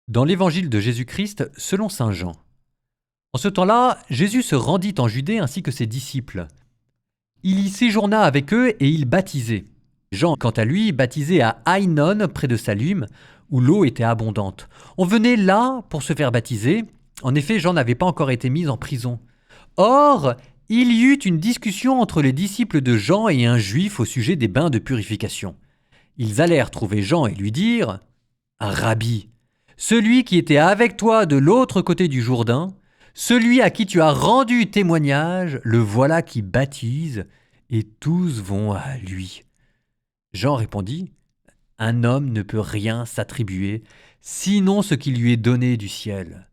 Dans l'évangile de Jésus-Christ selon saint Jean. En ce temps-là, Jésus se rendit en Judée ainsi que ses disciples. Il y séjourna avec eux et il baptisait. Jean, quant à lui, baptisait à Aïnon, près de Salim, où l'eau était abondante. On venait là pour se faire baptiser. En effet, Jean n'avait pas encore été mis en prison. Or, il y eut une discussion entre les disciples de Jean et un juif au sujet des bains de purification. Ils allèrent trouver Jean et lui dirent « Rabbi, celui qui était avec toi de l'autre côté du Jourdain, celui à qui tu as rendu témoignage, le voilà qui baptise, et tous vont à lui. » Jean répondit, « Un homme ne peut rien s'attribuer, sinon ce qui lui est donné du ciel.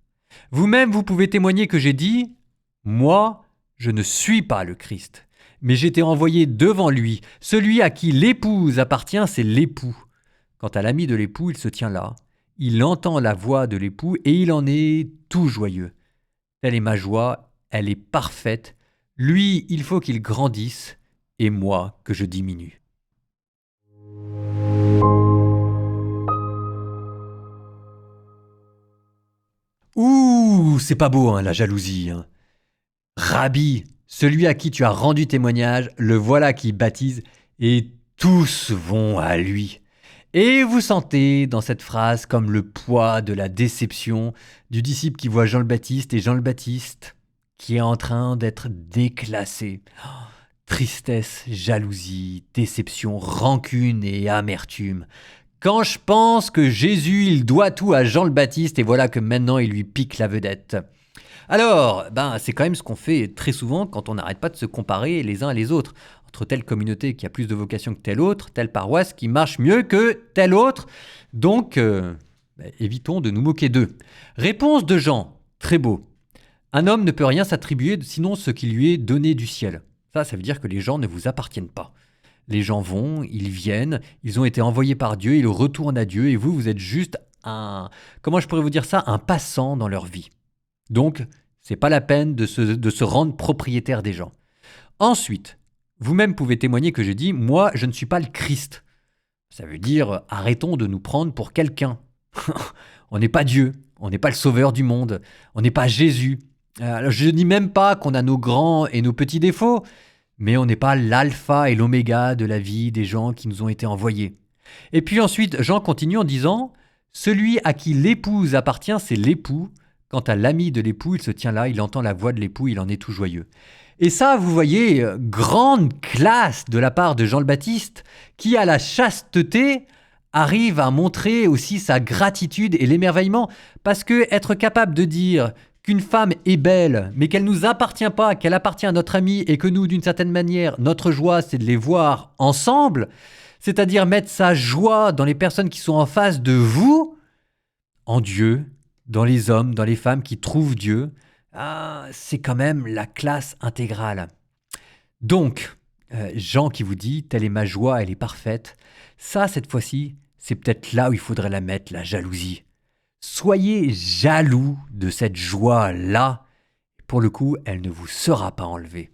Vous-même, vous pouvez témoigner que j'ai dit, « Moi, je ne suis pas le Christ, mais j'étais envoyé devant lui. Celui à qui l'épouse appartient, c'est l'époux. Quant à l'ami de l'époux, il se tient là. Il entend la voix de l'époux et il en est tout joyeux. Telle est ma joie, elle est parfaite. Lui, il faut qu'il grandisse, et moi que je diminue. » Ouh, c'est pas beau, hein, la jalousie. Hein. Rabbi, celui à qui tu as rendu témoignage, le voilà qui baptise, et tous vont à lui. Et vous sentez dans cette phrase comme le poids de la déception du disciple qui voit Jean le Baptiste et Jean le Baptiste qui est en train d'être déclassé. Tristesse, jalousie, déception, rancune et amertume. Quand je pense que Jésus, il doit tout à Jean le Baptiste et voilà que maintenant il lui pique la vedette. Alors, c'est quand même ce qu'on fait très souvent quand on n'arrête pas de se comparer les uns les autres. Entre telle communauté qui a plus de vocation que telle autre, telle paroisse qui marche mieux que telle autre. Donc, évitons de nous moquer d'eux. Réponse de Jean, très beau. Un homme ne peut rien s'attribuer sinon ce qui lui est donné du ciel. Ça veut dire que les gens ne vous appartiennent pas. Les gens vont, ils viennent, ils ont été envoyés par Dieu, ils retournent à Dieu et vous êtes juste comment je pourrais vous dire ça, un passant dans leur vie. Donc, c'est pas la peine de se rendre propriétaire des gens. Ensuite, vous-même pouvez témoigner que j'ai dit « Moi, je ne suis pas le Christ ». Ça veut dire « Arrêtons de nous prendre pour quelqu'un ». On n'est pas Dieu, on n'est pas le sauveur du monde, on n'est pas Jésus. Alors, je ne dis même pas qu'on a nos grands et nos petits défauts, mais on n'est pas l'alpha et l'oméga de la vie des gens qui nous ont été envoyés. Et puis ensuite, Jean continue en disant « Celui à qui l'épouse appartient, c'est l'époux. Quant à l'ami de l'époux, il se tient là, il entend la voix de l'époux, il en est tout joyeux. » Et ça, vous voyez, grande classe de la part de Jean le Baptiste, qui à la chasteté arrive à montrer aussi sa gratitude et l'émerveillement, parce que être capable de dire qu'une femme est belle, mais qu'elle ne nous appartient pas, qu'elle appartient à notre ami, et que nous, d'une certaine manière, notre joie, c'est de les voir ensemble, c'est-à-dire mettre sa joie dans les personnes qui sont en face de vous, en Dieu, dans les hommes, dans les femmes qui trouvent Dieu, c'est quand même la classe intégrale. Donc, Jean qui vous dit « Telle est ma joie, elle est parfaite », ça, cette fois-ci, c'est peut-être là où il faudrait la mettre, la jalousie. Soyez jaloux de cette joie-là. Pour le coup, elle ne vous sera pas enlevée.